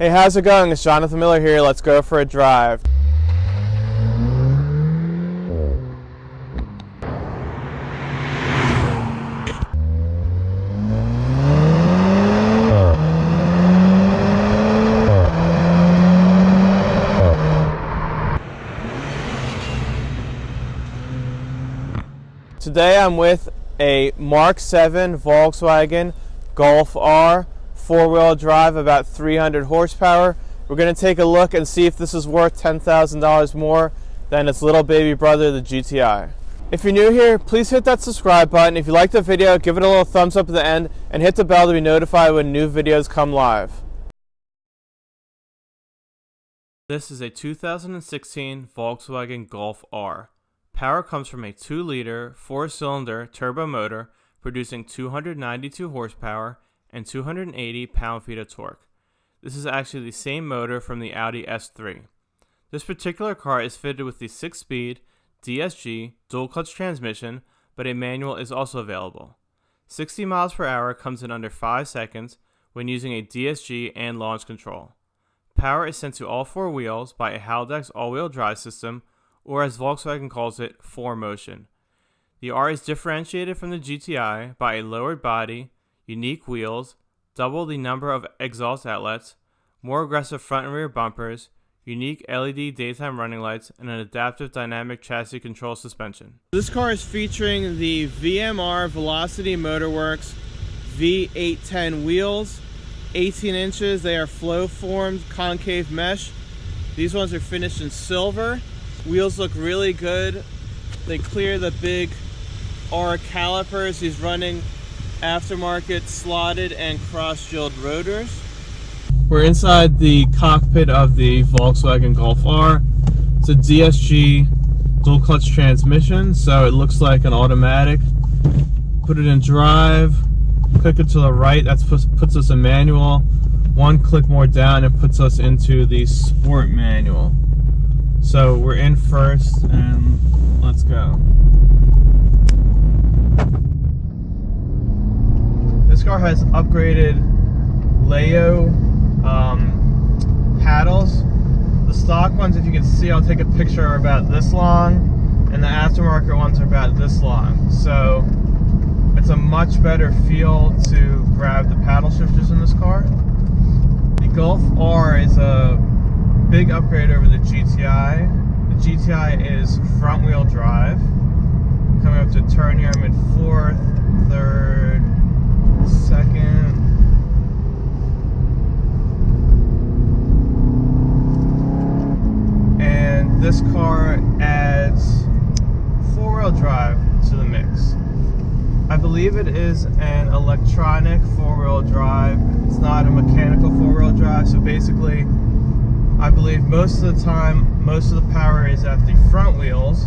Hey, how's it going? It's Jonathan Miller here. Let's go for a drive. Today I'm with a Mark 7 Volkswagen Golf R, four-wheel drive, about 300 horsepower. We're going to take a look and see if this is worth $10,000 more than its little baby brother, the GTI. If you're new here, please hit that subscribe button. If you like the video, give it a little thumbs up at the end and hit the bell to be notified when new videos come live. This is a 2016 Volkswagen Golf R. Power comes from a 2-liter, 4-cylinder turbo motor producing 292 horsepower and 280 pound-feet of torque. This is actually the same motor from the Audi S3. This particular car is fitted with the 6-speed DSG dual-clutch transmission, but a manual is also available. 60 miles per hour comes in under 5 seconds when using a DSG and launch control. Power is sent to all 4 wheels by a Haldex all-wheel drive system, or as Volkswagen calls it, 4Motion. The R is differentiated from the GTI by a lowered body, unique wheels, double the number of exhaust outlets, more aggressive front and rear bumpers, unique LED daytime running lights, and an adaptive dynamic chassis control suspension. This car is featuring the VMR Velocity Motorworks V810 wheels, 18 inches. They are flow-formed concave mesh. These ones are finished in silver. Wheels look really good. They clear the big R calipers. He's running aftermarket slotted and cross-drilled rotors. We're inside the cockpit of the Volkswagen Golf R. It's a DSG dual-clutch transmission, so it looks like an automatic. Put it in drive, click it to the right, that puts us in manual. One click more down, it puts us into the sport manual. So we're in first, and let's go. This car has upgraded Leo paddles. The stock ones, if you can see, I'll take a picture, are about this long, and the aftermarket ones are about this long. So it's a much better feel to grab the paddle shifters in this car. The Golf R is a big upgrade over the GTI. The GTI is front wheel drive. Coming up to a turn here, I'm in 4th, 3rd, 2nd. And this car adds 4-wheel drive to the mix. I believe it is an electronic 4-wheel drive. It's not a mechanical 4-wheel drive, so basically I believe most of the time, most of the power is at the front wheels,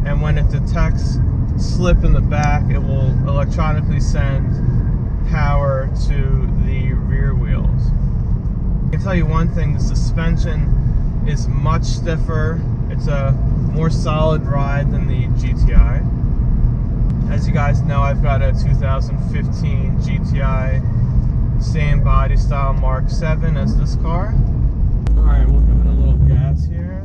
and when it detects slip in the back, it will electronically send power to the rear wheels. I can tell you one thing, the suspension is much stiffer. It's a more solid ride than the GTI. As you guys know, I've got a 2015 GTI, same body style Mark 7 as this car. Alright, we'll give it a little gas here.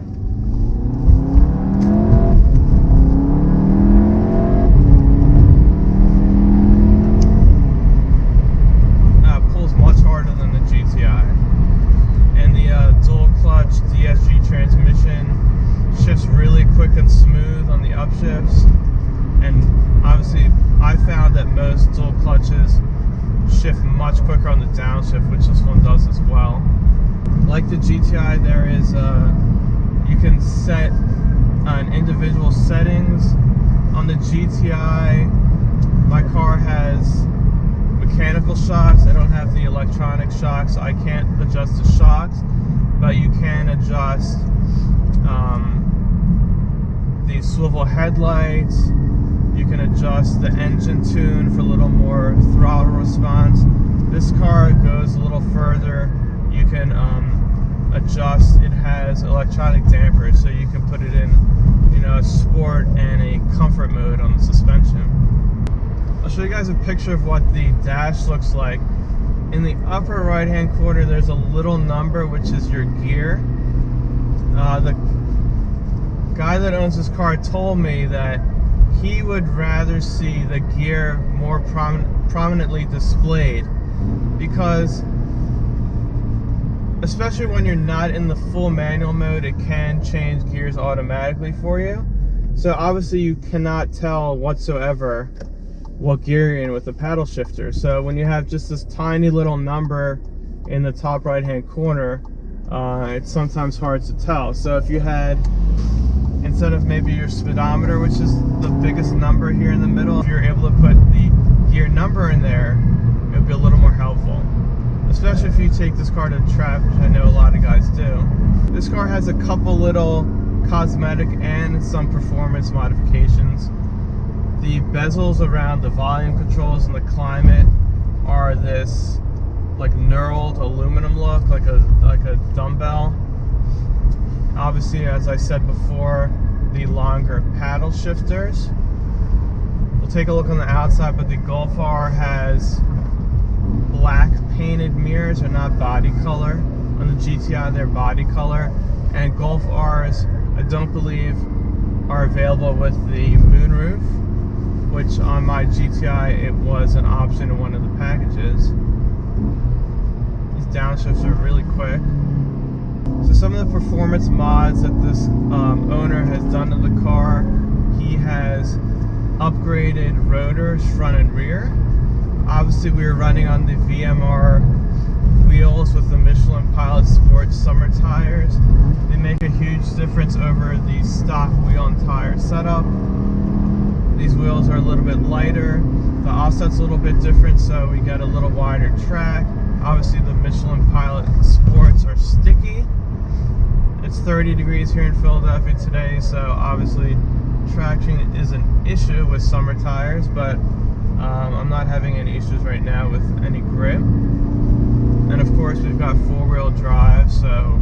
Pulls much harder than the GTI. And the dual clutch DSG transmission shifts really quick and smooth on the upshifts. And obviously, I found that most dual clutches shift much quicker on the downshift, which this one does as well. Like the GTI, there is you can set an individual settings. On the GTI, my car has mechanical shocks. I don't have the electronic shocks, so I can't adjust the shocks, but you can adjust the swivel headlights. You can adjust the engine tune for a little more throttle response. This car goes a little further. You can adjust, it has electronic dampers, so you can put it in, a sport and a comfort mode on the suspension. I'll show you guys a picture of what the dash looks like. In the upper right hand corner there's a little number which is your gear. The guy that owns this car told me that he would rather see the gear more prominently displayed, because especially when you're not in the full manual mode, it can change gears automatically for you. So obviously you cannot tell whatsoever what gear you're in with the paddle shifter. So when you have just this tiny little number in the top right hand corner, it's sometimes hard to tell. So if you had, instead of maybe your speedometer, which is the biggest number here in the middle, if you're able to put the gear number in there, it would be a little more helpful. Especially if you take this car to the track, which I know a lot of guys do. This car has a couple little cosmetic and some performance modifications. The bezels around the volume controls and the climate are this like knurled aluminum look, like a dumbbell. Obviously, as I said before, the longer paddle shifters. We'll take a look on the outside, but the Golf R has black painted mirrors, are not body color. On the GTI, they're body color. And Golf Rs, I don't believe, are available with the moonroof, which on my GTI, it was an option in one of the packages. These downshifts are really quick. So some of the performance mods that this owner has done to the car, he has upgraded rotors front and rear. Obviously we were running on the VMR wheels with the Michelin Pilot Sport summer tires. They make a huge difference over the stock wheel and tire setup. These wheels are a little bit lighter. The offset's a little bit different, so we get a little wider track. Obviously the Michelin Pilot Sports are sticky. It's 30 degrees here in Philadelphia today, so obviously traction is an issue with summer tires, but I'm not having any issues right now with any grip. And of course we've got four-wheel drive, so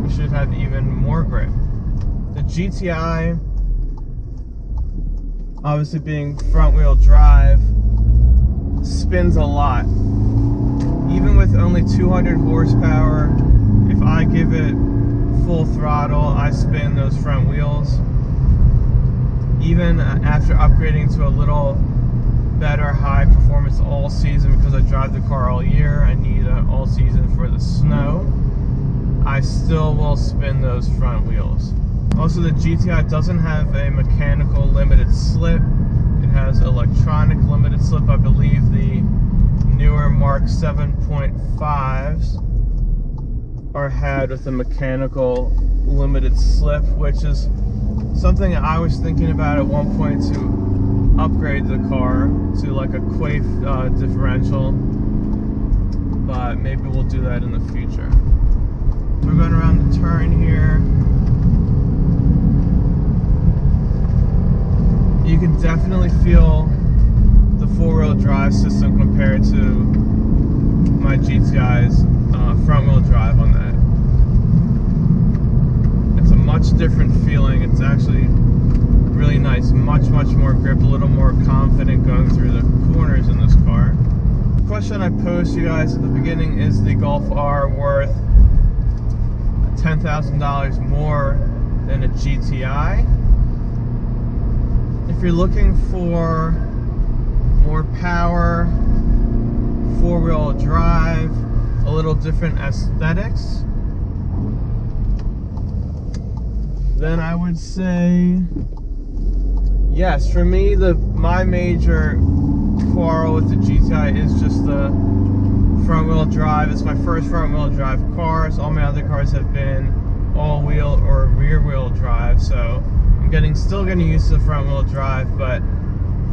we should have even more grip. The GTI, obviously being front-wheel drive, spins a lot. Even with only 200 horsepower, if I give it full throttle, I spin those front wheels. Even after upgrading to a little better high performance all season, because I drive the car all year, I need an all season for the snow, I still will spin those front wheels. Also, the GTI doesn't have a mechanical limited slip. It has electronic limited slip. I believe the newer Mark 7.5s are had with a mechanical limited slip, which is something I was thinking about at one point to upgrade the car to like a Quaife differential, but maybe we'll do that in the future. We're going around the turn here. You can definitely feel the four-wheel drive system compared to my GTI's front-wheel drive on that. It's a much different feeling. It's actually really nice, much more grip, a little more confident going through the corners in this car. The question I posed to you guys at the beginning, is the Golf R worth $10,000 more than a GTI? If you're looking for more power, four-wheel drive, a little different aesthetics, then I would say yes. For me, my major quarrel with the GTI is just the front-wheel drive. It's my first front-wheel drive car, so all my other cars have been all-wheel or rear-wheel drive, so I'm still getting used to the front-wheel drive, but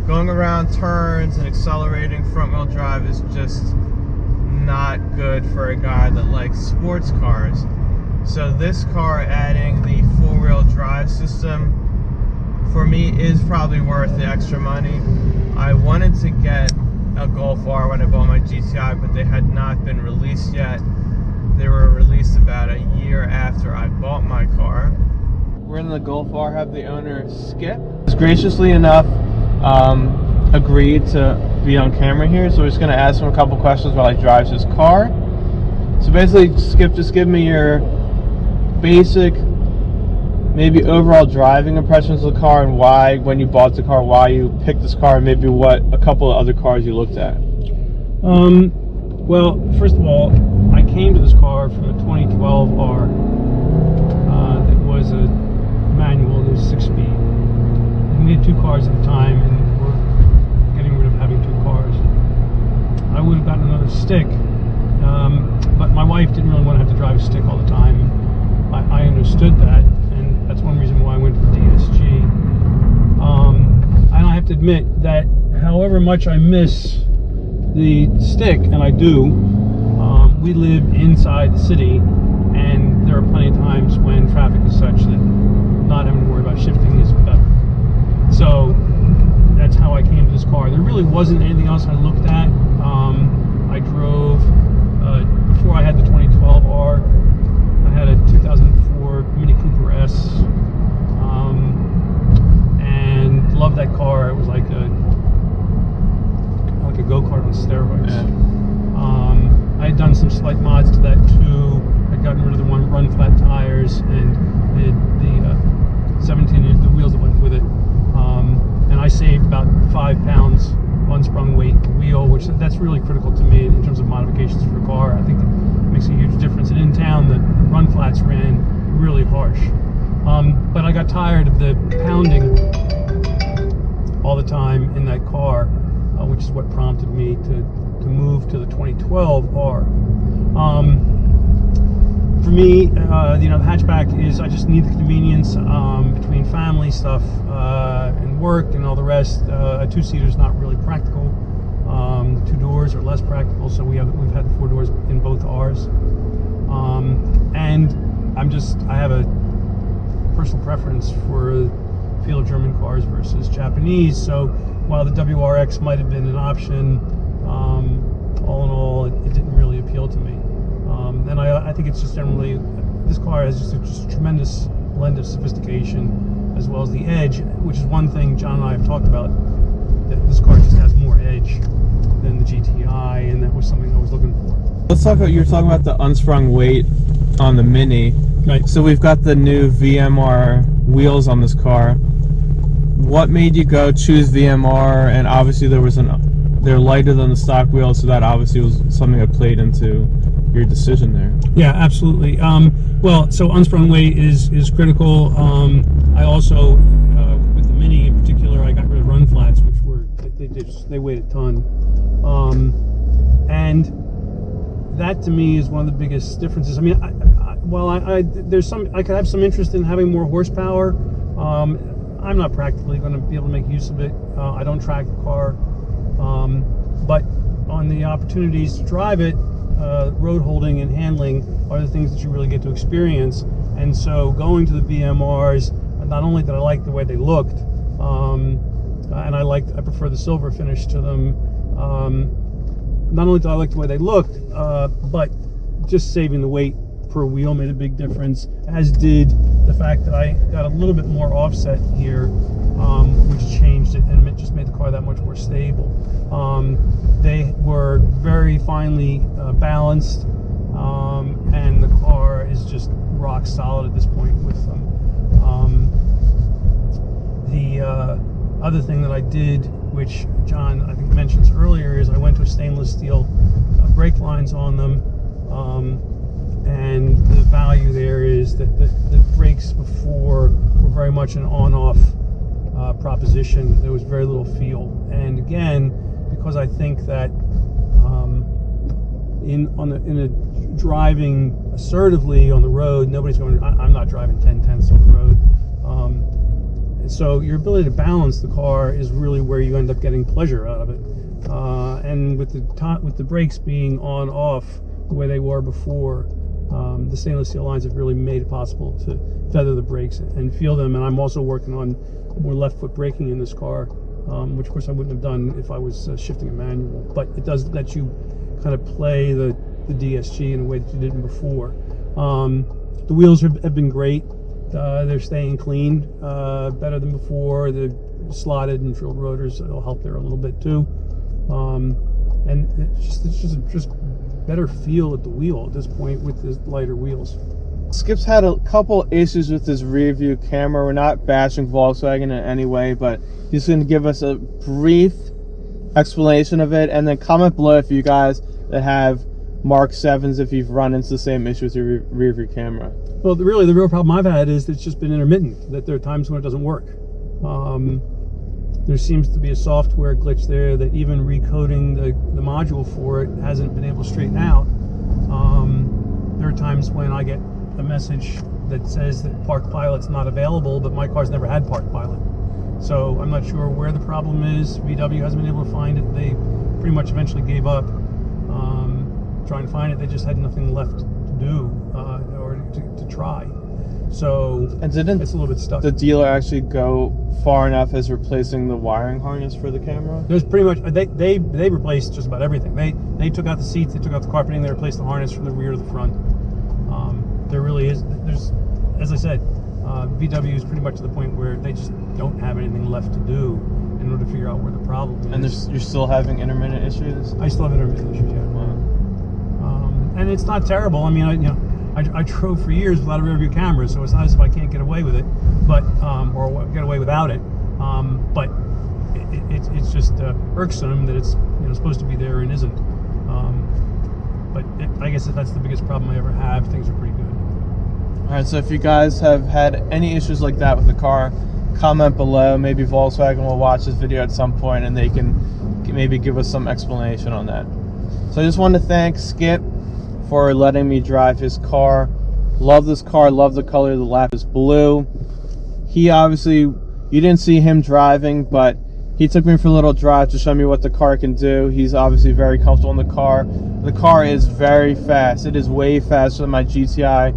going around turns and accelerating front-wheel drive is just not good for a guy that likes sports cars. So this car adding the four-wheel drive system for me is probably worth the extra money. I wanted to get a Golf R when I bought my GTI, but they had not been released yet. They were released about a year after I bought my car. We're in the Golf R, have the owner Skip. Graciously enough, agreed to be on camera here, so we're just going to ask him a couple questions while he drives his car. So basically, Skip, just give me your basic, maybe overall driving impressions of the car, and why, when you bought the car, why you picked this car, and maybe what a couple of other cars you looked at. Well, first of all, I came to this car from a 2012 R. It was a manual, it was 6-speed. And we had 2 cars at the time, and we're getting rid of having 2 cars. I would have gotten another stick, but my wife didn't really want to have to drive a stick all the time. I understood that, and that's one reason why I went for DSG. And I have to admit that however much I miss the stick, and I do, we live inside the city, and there are plenty of times when traffic is such that not having to worry about shifting is better. So that's how I came to this car. There really wasn't anything else I looked at. I drove, before I had the 2012 R, I had a 2004 Mini Cooper S, and loved that car. It was like a go-kart on steroids. Yeah. I had done some slight mods to that too. I'd gotten rid of the run flat tires and the 17-inch, the wheels that went with it. And I saved about 5 pounds unsprung weight wheel, which that's really critical to me in terms of modifications for a car. I think it makes a huge difference. And in town, the run flats ran really harsh. But I got tired of the pounding all the time in that car, which is what prompted me to move to the 2012 R. For me, the hatchback is, I just need the convenience between family stuff and work and all the rest. A 2-seater is not really practical. The 2 doors are less practical, so we've had the 4 doors in both R's. And I have a personal preference for feel of German cars versus Japanese. So while the WRX might have been an option, all in all, it didn't really appeal to me. And I think it's just generally, this car has just a tremendous blend of sophistication as well as the edge, which is one thing John and I have talked about, that this car just has more edge than the GTI, and that was something I was looking for. Let's talk about, you were talking about the unsprung weight on the Mini. Right. So we've got the new VMR wheels on this car. What made you choose VMR? And obviously they're lighter than the stock wheels, so that obviously was something that played into your decision there. Yeah, absolutely. Well, so unsprung weight is critical. I also, with the Mini in particular, I got rid of run flats, which were, they weighed a ton. And that to me is one of the biggest differences. I mean, I could have some interest in having more horsepower. I'm not practically going to be able to make use of it. I don't track the car. But on the opportunities to drive it, road holding and handling are the things that you really get to experience. And so going to the VMRs, not only did I like the way they looked, and I prefer the silver finish to them. Not only did I like the way they looked, but just saving the weight per wheel made a big difference, as did the fact that I got a little bit more offset here, which changed it and it just made the car that much more stable. They were very finely balanced, and the car is just rock solid at this point with them. The other thing that I did, which John I think mentions earlier, is I went to stainless steel brake lines on them. And the value there is that the brakes before were very much an on-off proposition. There was very little feel. And again, because I think that in a driving assertively on the road, nobody's going. I'm not driving 10/10ths on the road. So your ability to balance the car is really where you end up getting pleasure out of it. And with the brakes being on/off the way they were before, the stainless steel lines have really made it possible to feather the brakes and feel them. And I'm also working on more left foot braking in this car, which of course I wouldn't have done if I was shifting a manual. But it does let you kind of play the DSG in a way that you didn't before. The wheels have been great. They're staying clean, better than before. The slotted and drilled rotors. It'll help there a little bit too. And it's just better feel at the wheel at this point with the lighter wheels. Skip's had a couple issues with his rear view camera. We're not bashing Volkswagen in any way, but he's going to give us a brief explanation of it, and then comment below if you guys that have Mark 7s, if you've run into the same issue with your rear view camera. Well, the real problem I've had is it's just been intermittent, that there are times when it doesn't work. There seems to be a software glitch there that even recoding the module for it hasn't been able to straighten out. There are times when I get a message that says that Park Pilot's not available, but my car's never had Park Pilot. So I'm not sure where the problem is. VW hasn't been able to find it. They pretty much eventually gave up trying to find it. They just had nothing left to do or to try. So and didn't it's a little bit stuck. The dealer actually go far enough as replacing the wiring harness for the camera? There's pretty much they replaced just about everything. They took out the seats, they took out the carpeting, they replaced the harness from the rear to the front. There really is, as I said, VW is pretty much to the point where they just don't have anything left to do in order to figure out where the problem is. And you're still having intermittent issues? I still have intermittent issues, yeah. Wow. And it's not terrible. I mean, I drove for years without a rear view camera, so it's not as if I can't get away with it, but or get away without it. But it's just irksome that it's supposed to be there and isn't. But I guess if that's the biggest problem I ever have, things are pretty good. Alright, so if you guys have had any issues like that with the car, comment below. Maybe Volkswagen will watch this video at some point and they can maybe give us some explanation on that. So I just want to thank Skip for letting me drive his car. Love this car, love the color of the lapis blue. He obviously, you didn't see him driving, but he took me for a little drive to show me what the car can do. He's obviously very comfortable in the car. The car is very fast. It is way faster than my GTI,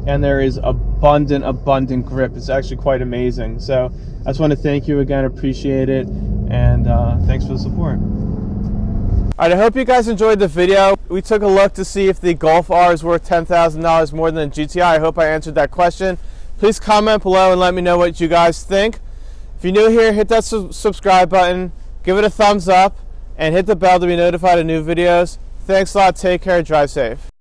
and there is abundant grip. It's actually quite amazing. So I just want to thank you again, appreciate it, and thanks for the support. Alright, I hope you guys enjoyed the video. We took a look to see if the Golf R is worth $10,000 more than the GTI. I hope I answered that question. Please comment below and let me know what you guys think. If you're new here, hit that subscribe button, give it a thumbs up, and hit the bell to be notified of new videos. Thanks a lot, take care, drive safe.